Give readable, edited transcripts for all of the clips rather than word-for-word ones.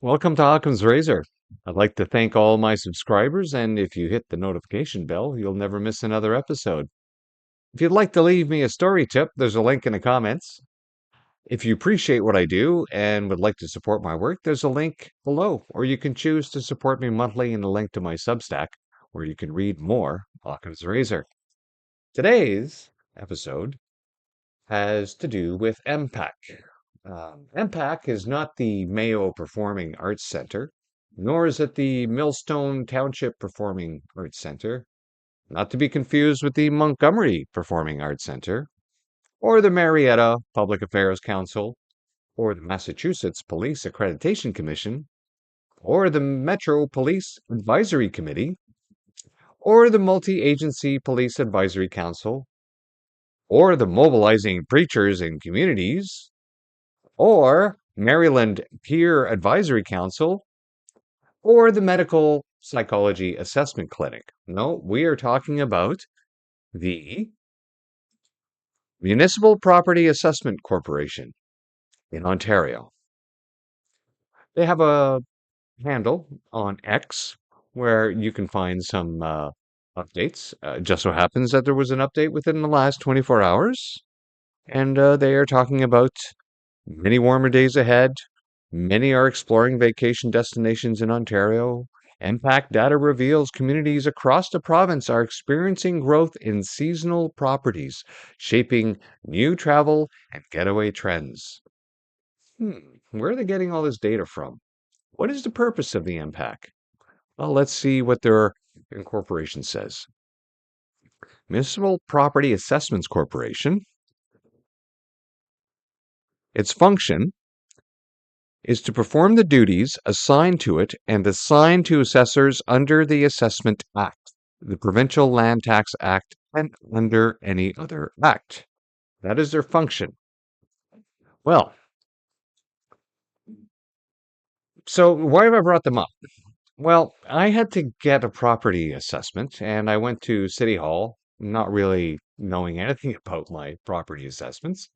Welcome to Occam's Razor. I'd like to thank all my subscribers, and if you hit the notification bell, you'll never miss another episode. If you'd like to leave me a story tip, there's a link in the comments. If you appreciate what I do and would like to support my work, there's a link below, or you can choose to support me monthly in a link to my Substack, where you can read more Occam's Razor. Today's episode has to do with MPAC. MPAC is not the Mayo Performing Arts Center, nor is it the Millstone Township Performing Arts Center, not to be confused with the Montgomery Performing Arts Center, or the Marietta Public Affairs Council, or the Massachusetts Police Accreditation Commission, or the Metro Police Advisory Committee, or the Multi-Agency Police Advisory Council, or the Mobilizing Preachers in Communities, or Maryland Peer Advisory Council, or the Medical Psychology Assessment Clinic. No, we are talking about the Municipal Property Assessment Corporation in Ontario. They have a handle on X where you can find some updates. It just so happens that there was an update within the last 24 hours, and they are talking about many warmer days ahead. Many are exploring vacation destinations in Ontario. MPAC data reveals communities across the province are experiencing growth in seasonal properties, shaping new travel and getaway trends. Where are they getting all this data from? What is the purpose of the MPAC? Well, let's see what their incorporation says. Municipal Property Assessments Corporation. Its function is to perform the duties assigned to it and assigned to assessors under the Assessment Act, the Provincial Land Tax Act, and under any other act. That is their function. Well, so why have I brought them up? Well, I had to get a property assessment, and I went to City Hall, not really knowing anything about my property assessments.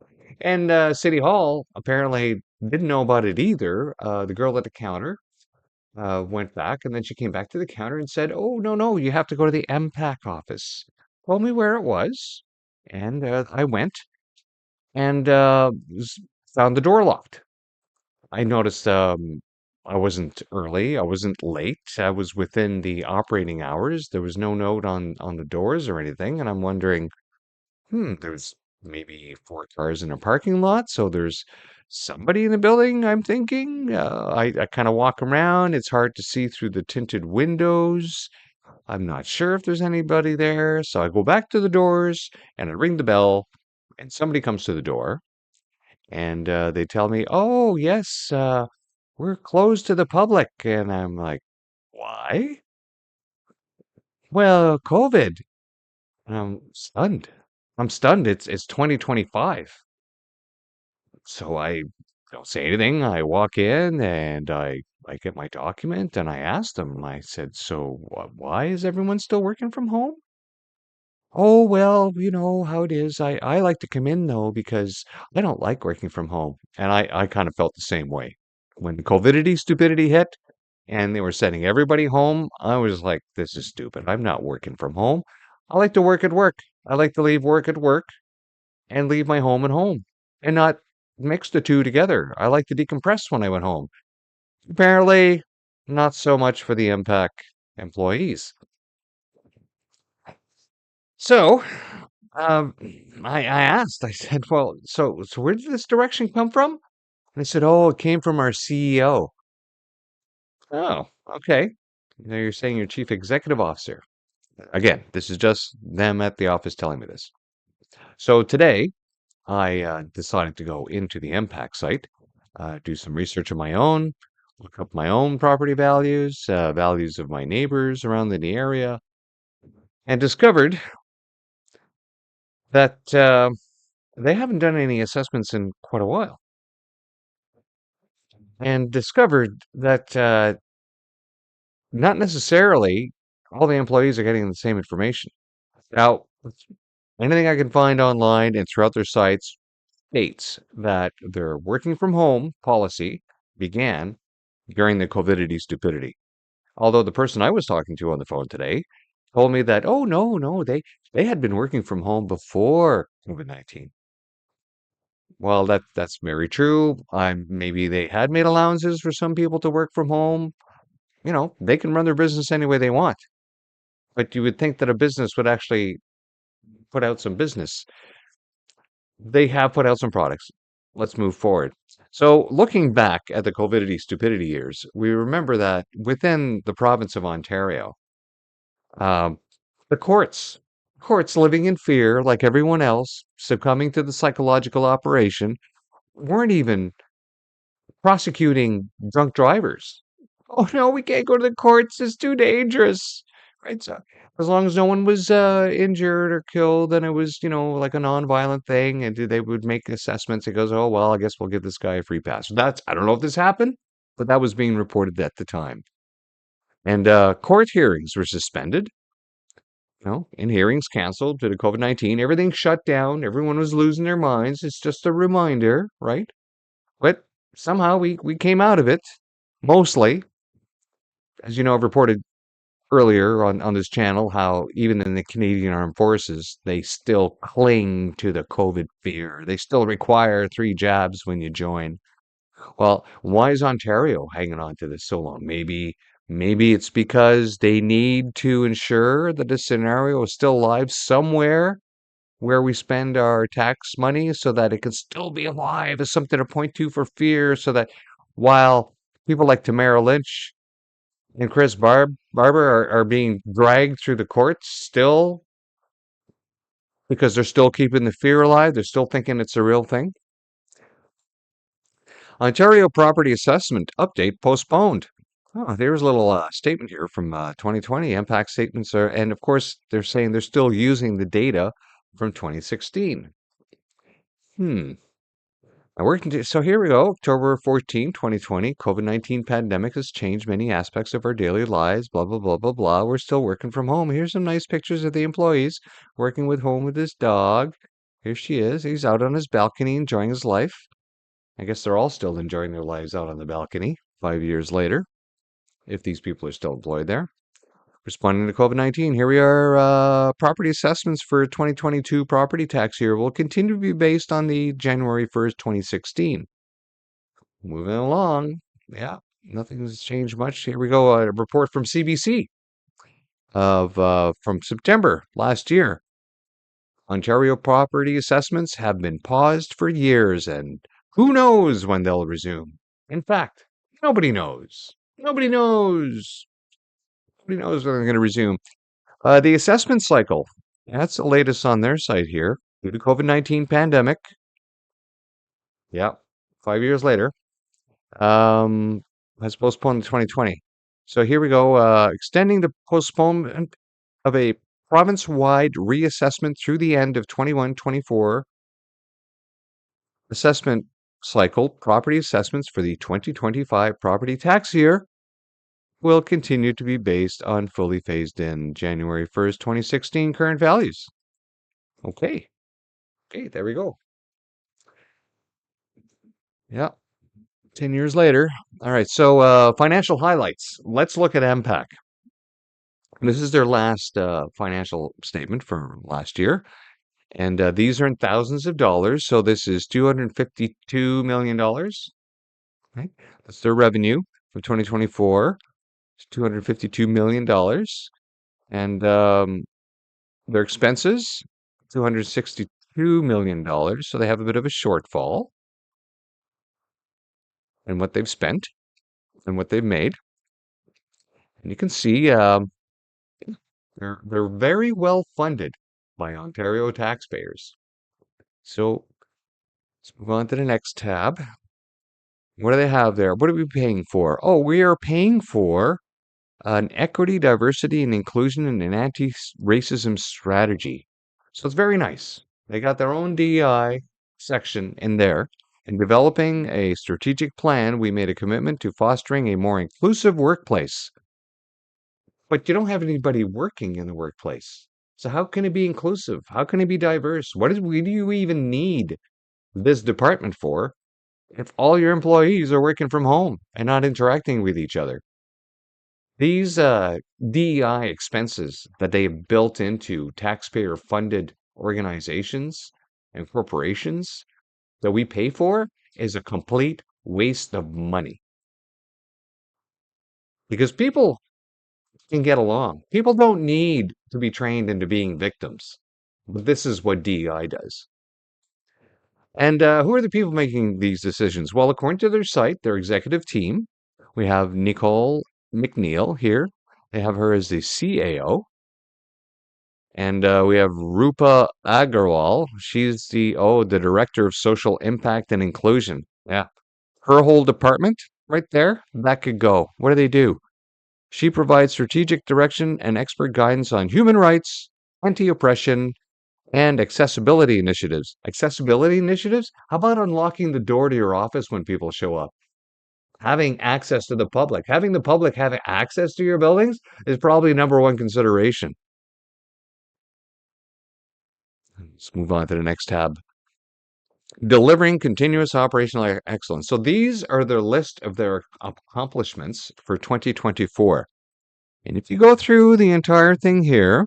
And City Hall apparently didn't know about it either. The girl at the counter went back, and then she came back to the counter and said, "Oh, no, no, you have to go to the MPAC office." Told me where it was, and I went and found the door locked. I noticed I wasn't early, I wasn't late, I was within the operating hours. There was no note on the doors or anything, and I'm wondering, there's maybe four cars in a parking lot, so there's somebody in the building, I'm thinking. I kind of walk around. It's hard to see through the tinted windows. I'm not sure if there's anybody there. So I go back to the doors and I ring the bell, and somebody comes to the door and they tell me, "Oh, yes, we're closed to the public." And I'm like, "Why?" "Well, COVID." And I'm stunned. I'm stunned. It's 2025. So I don't say anything. I walk in and I get my document and I asked them. I said, "So why is everyone still working from home?" "Oh, well, you know how it is. I like to come in though because I don't like working from home." And I kind of felt the same way. When COVIDity stupidity hit and they were sending everybody home, I was like, this is stupid. I'm not working from home. I like to work at work. I like to leave work at work and leave my home at home and not mix the two together. I like to decompress when I went home. Apparently, not so much for the MPAC employees. So, um, I asked, I said, "Well, so where did this direction come from?" And they said, "Oh, it came from our CEO." Oh, okay. Now you're saying your chief executive officer. Again, this is just them at the office telling me this. So today, I decided to go into the MPAC site, do some research of my own, look up my own property values, values of my neighbors around in the area, and discovered that they haven't done any assessments in quite a while. And discovered that not necessarily all the employees are getting the same information. Now, anything I can find online and throughout their sites states that their working from home policy began during the COVIDity stupidity. Although the person I was talking to on the phone today told me that, oh, no, no, they had been working from home before COVID-19. Well, that's very true. Maybe they had made allowances for some people to work from home. They can run their business any way they want. But you would think that a business would actually put out some business. They have put out some products. Let's move forward. So, looking back at the COVIDity stupidity years, we remember that within the province of Ontario, um, the courts living in fear like everyone else, succumbing to the psychological operation, weren't even prosecuting drunk drivers. Oh no, we can't go to the courts. It's too dangerous. Right. So as long as no one was injured or killed, then it was, like a non-violent thing, and they would make assessments. It goes, oh well, I guess we'll give this guy a free pass. I don't know if this happened, but that was being reported at the time. And court hearings were suspended. In hearings canceled due to COVID-19. Everything shut down. Everyone was losing their minds. It's just a reminder, right? But somehow we came out of it, mostly. As you know, I've reported earlier on this channel how even in the Canadian Armed Forces, they still cling to the COVID fear. They still require 3 jabs when you join. Well, why is Ontario hanging on to this so long? Maybe it's because they need to ensure that this scenario is still alive somewhere where we spend our tax money so that it can still be alive as something to point to for fear, so that while people like Tamara Lynch and Chris Barber are being dragged through the courts still because they're still keeping the fear alive, they're still thinking it's a real thing. Ontario property assessment update postponed. Oh, there's a little statement here from 2020. MPAC statements are, and of course, they're saying they're still using the data from 2016. Hmm. So here we go. October 14, 2020. COVID-19 pandemic has changed many aspects of our daily lives. Blah, blah, blah, blah, blah. We're still working from home. Here's some nice pictures of the employees working with home with his dog. Here she is. He's out on his balcony enjoying his life. I guess they're all still enjoying their lives out on the balcony 5 years later, if these people are still employed there. Responding to COVID-19, here we are. Property assessments for 2022 property tax year will continue to be based on the January 1st, 2016. Moving along. Yeah, nothing's changed much. Here we go. A report from CBC from September last year. Ontario property assessments have been paused for years, and who knows when they'll resume. In fact, nobody knows. Nobody knows. Nobody knows when they're going to resume. The assessment cycle. That's the latest on their site here. Due to COVID-19 pandemic. Yeah, 5 years later. Has postponed to 2020. So here we go. Extending the postponement of a province-wide reassessment through the end of 21-24 assessment cycle. Property assessments for the 2025 property tax year will continue to be based on fully phased in January 1st, 2016 current values. Okay. Okay, there we go. Yeah. 10 years later. All right. So financial highlights. Let's look at MPAC. This is their last financial statement for last year. And these are in thousands of dollars. So this is $252 million. Right? That's their revenue for 2024. It's $252 million. And their expenses, $262 million. So they have a bit of a shortfall in what they've spent and what they've made. And you can see they're very well funded by Ontario taxpayers. So let's move on to the next tab. What do they have there? What are we paying for? Oh, we are paying for an equity, diversity, and inclusion and an anti-racism strategy. So it's very nice. They got their own DEI section in there. In developing a strategic plan, we made a commitment to fostering a more inclusive workplace. But you don't have anybody working in the workplace. So how can it be inclusive? How can it be diverse? What do you even need this department for if all your employees are working from home and not interacting with each other? These DEI expenses that they have built into taxpayer funded organizations and corporations that we pay for is a complete waste of money because people can get along. People don't need to be trained into being victims. But this is what DEI does. And who are the people making these decisions? Well, according to their site, their executive team, we have Nicole McNeil here. They have her as the CAO. And we have Rupa Agarwal. She's the Director of Social Impact and Inclusion. Yeah. Her whole department right there, that could go. What do they do? She provides strategic direction and expert guidance on human rights, anti-oppression, and accessibility initiatives. Accessibility initiatives? How about unlocking the door to your office when people show up? Having access to the public. Having the public have access to your buildings is probably number one consideration. Let's move on to the next tab. Delivering continuous operational excellence. So these are their list of their accomplishments for 2024. And if you go through the entire thing here,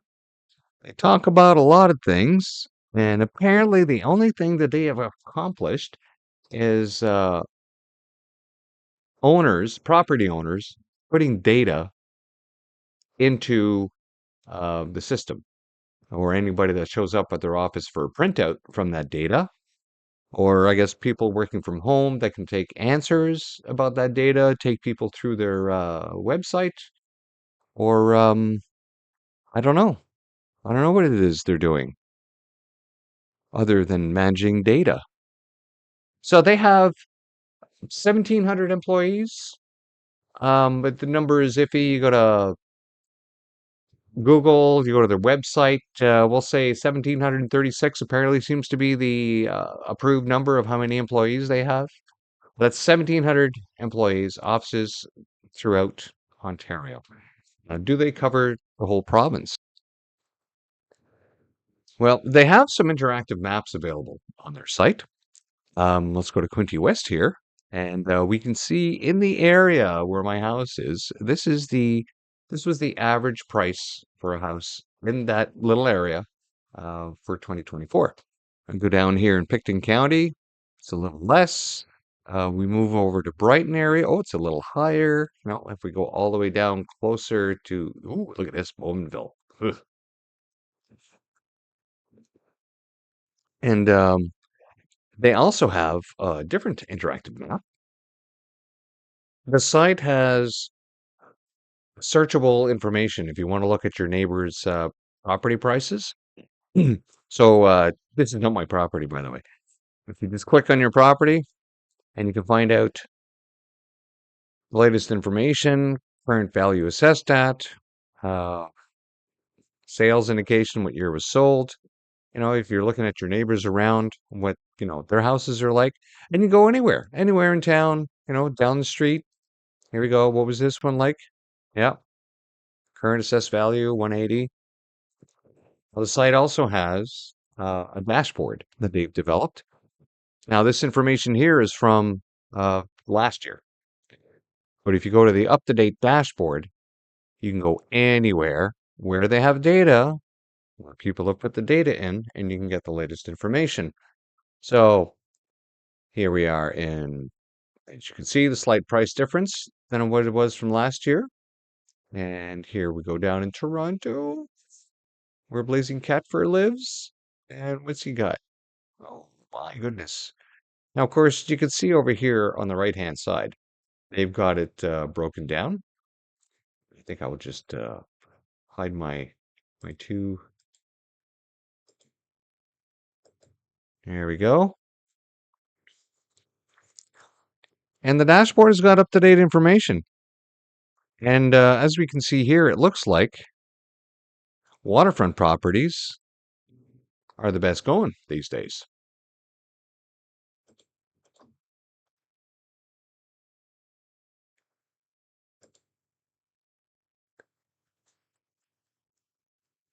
they talk about a lot of things. And apparently the only thing that they have accomplished is property owners, putting data into the system, or anybody that shows up at their office for a printout from that data, or I guess people working from home that can take answers about that data, take people through their website, or I don't know. I don't know what it is they're doing other than managing data. So they have 1,700 employees, but the number is iffy. You go to Google, you go to their website, we'll say 1,736 apparently seems to be the approved number of how many employees they have. That's 1,700 employees, offices throughout Ontario. Now, do they cover the whole province? Well, they have some interactive maps available on their site. Let's go to Quinte West here, and we can see in the area where my house is, this was the average price for a house in that little area for 2024. And go down here in Picton County, it's a little less. We move over to Brighton area. Oh, it's a little higher. Now, if we go all the way down closer to, ooh, look at this, Bowmanville. Ugh. And they also have a different interactive map. The site has searchable information if you want to look at your neighbor's property prices. So this is not my property, by the way. If you just click on your property and you can find out the latest information, current value assessed at, uh, sales indication, what year was sold. You know, if you're looking at your neighbors around, what, their houses are like, and you go anywhere in town, down the street. Here we go. What was this one like? Yeah. Current assessed value, 180. Well, the site also has a dashboard that they've developed. Now, this information here is from last year. But if you go to the up-to-date dashboard, you can go anywhere where they have data, where people have put the data in, and you can get the latest information. So here we are as you can see, the slight price difference than what it was from last year. And here we go down in Toronto, where Blazing Cat Fur lives. And what's he got? Oh my goodness. Now, of course, you can see over here on the right-hand side, they've got it broken down. I think I will just hide my two. There we go. And the dashboard has got up-to-date information. And as we can see here, it looks like waterfront properties are the best going these days.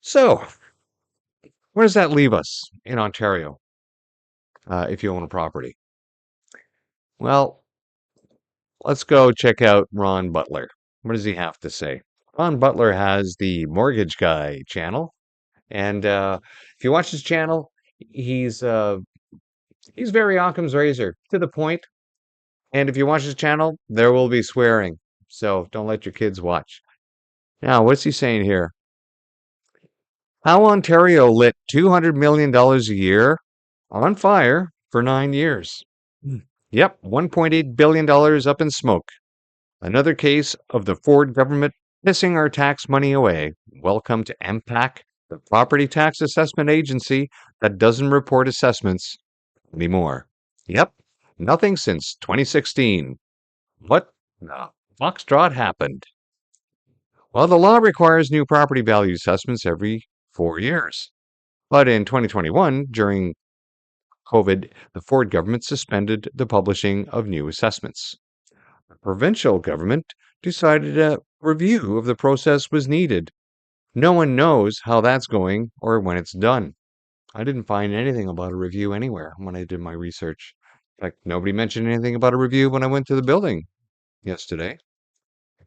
So, where does that leave us in Ontario if you own a property? Well, let's go check out Ron Butler. What does he have to say? Ron Butler has the Mortgage Guy channel, and if you watch his channel, he's uh, he's very Occam's razor, to the point. And if you watch his channel, there will be swearing, so don't let your kids watch. Now, what's he saying here? How Ontario lit $200 million a year on fire for 9 years. Yep, $1.8 billion up in smoke. Another case of the Ford government pissing our tax money away. Welcome to MPAC, the property tax assessment agency that doesn't report assessments anymore. Yep, nothing since 2016. What the foxtrot happened? Well, the law requires new property value assessments every 4 years. But in 2021, during COVID, the Ford government suspended the publishing of new assessments. The provincial government decided a review of the process was needed. No one knows how that's going or when it's done. I didn't find anything about a review anywhere when I did my research. In fact, nobody mentioned anything about a review when I went to the building yesterday.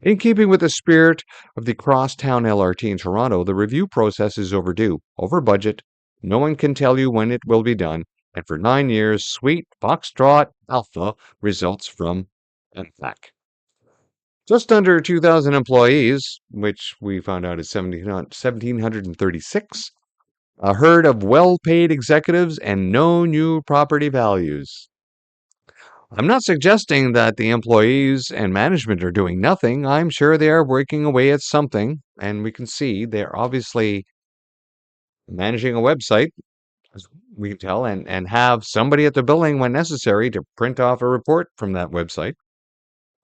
In keeping with the spirit of the Crosstown LRT in Toronto, the review process is overdue, over budget. No one can tell you when it will be done. And for 9 years, sweet Foxtrot Alpha results from MPAC. Just under 2,000 employees, which we found out is 1,736, a herd of well-paid executives, and no new property values. I'm not suggesting that the employees and management are doing nothing. I'm sure they are working away at something, and we can see they're obviously managing a website, as we can tell, and have somebody at the building when necessary to print off a report from that website.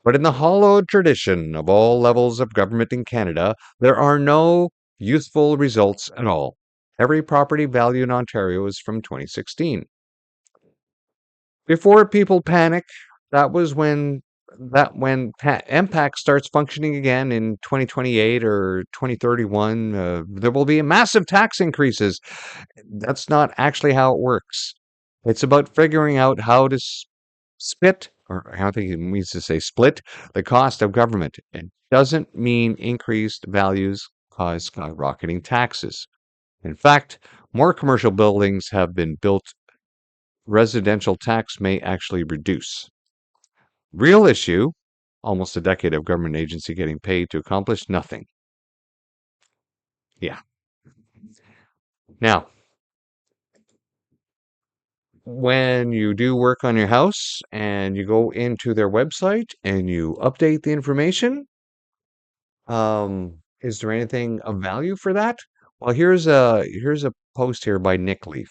But in the hollowed tradition of all levels of government in Canada, there are no useful results at all. Every property value in Ontario is from 2016. Before people panic, that was when MPAC starts functioning again in 2028 or 2031. There will be massive tax increases. That's not actually how it works. It's about figuring out how to split, or I don't think it means to say split, the cost of government. It doesn't mean increased values cause skyrocketing taxes. In fact, more commercial buildings have been built, residential tax may actually reduce. Real issue, almost a decade of government agency getting paid to accomplish nothing. Yeah. Now, when you do work on your house and you go into their website and you update the information, is there anything of value for that? Well, here's a post here by Nick Leaf.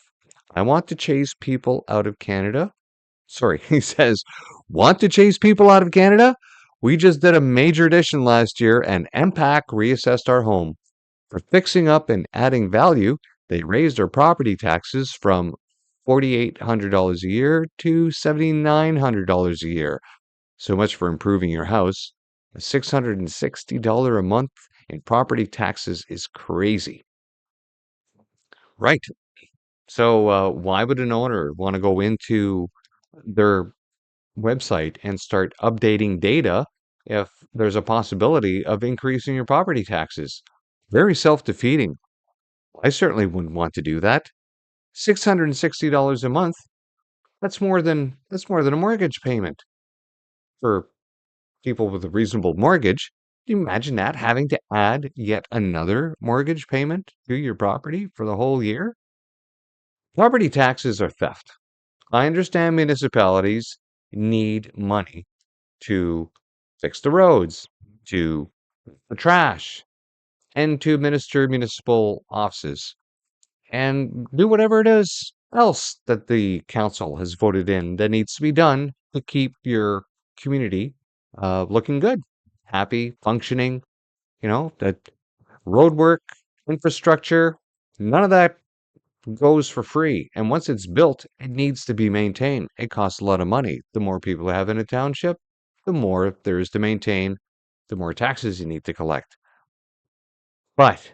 I want to chase people out of Canada. Sorry, he says, want to chase people out of Canada? We just did a major addition last year and MPAC reassessed our home. For fixing up and adding value, they raised our property taxes from $4,800 a year to $7,900 a year. So much for improving your house. A $660 a month in property taxes is crazy. Right. So why would an owner want to go into their website and start updating data if there's a possibility of increasing your property taxes? Very self-defeating. I certainly wouldn't want to do that. $660 a month, that's more than a mortgage payment for people with a reasonable mortgage. Can you imagine that, having to add yet another mortgage payment to your property for the whole year? Property taxes are theft. I understand municipalities need money to fix the roads, to the trash, and to administer municipal offices and do whatever it is else that the council has voted in that needs to be done to keep your community looking good, happy, functioning. That road work, infrastructure, none of that goes for free. And once it's built, it needs to be maintained. It costs a lot of money. The more people you have in a township, the more there is to maintain, the more taxes you need to collect. But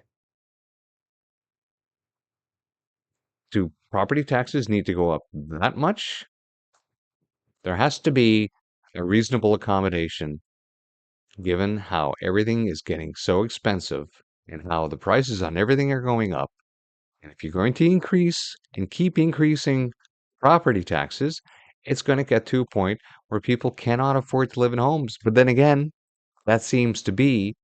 do property taxes need to go up that much? There has to be a reasonable accommodation given how everything is getting so expensive and how the prices on everything are going up. And if you're going to increase and keep increasing property taxes, it's going to get to a point where people cannot afford to live in homes. But then again, that seems to be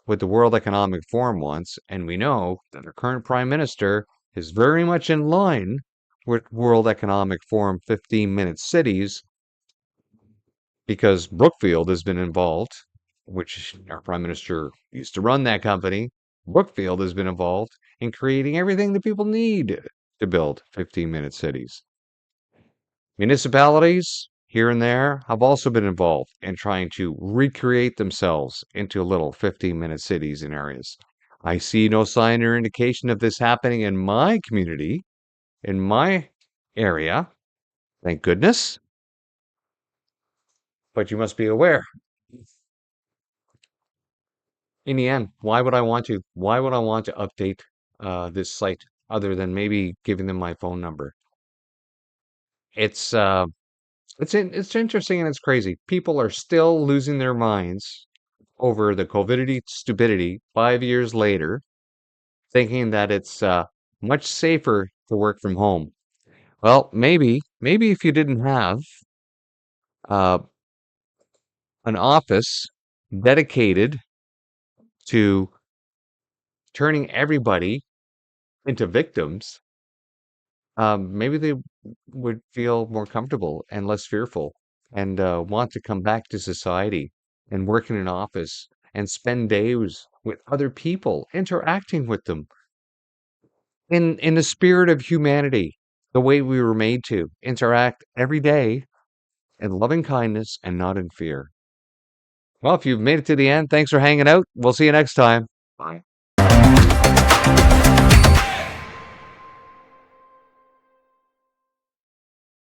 what the World Economic Forum wants. And we know that our current prime minister is very much in line with World Economic Forum 15-minute cities because Brookfield has been involved, which our prime minister used to run that company. Brookfield has been involved in creating everything that people need to build 15-minute cities. Municipalities here and there have also been involved in trying to recreate themselves into little 15-minute cities in areas. I see no sign or indication of this happening in my community, in my area. Thank goodness. But you must be aware. In the end, why would I want to? Why would I want to update this site other than maybe giving them my phone number? It's it's interesting and it's crazy. People are still losing their minds over the COVIDity stupidity 5 years later, thinking that it's much safer to work from home. Well, maybe if you didn't have uh, an office dedicated to turning everybody into victims, maybe they would feel more comfortable and less fearful and want to come back to society and work in an office and spend days with other people, interacting with them in the spirit of humanity, the way we were made to interact every day in loving kindness and not in fear. Well, if you've made it to the end, thanks for hanging out. We'll see you next time. Bye.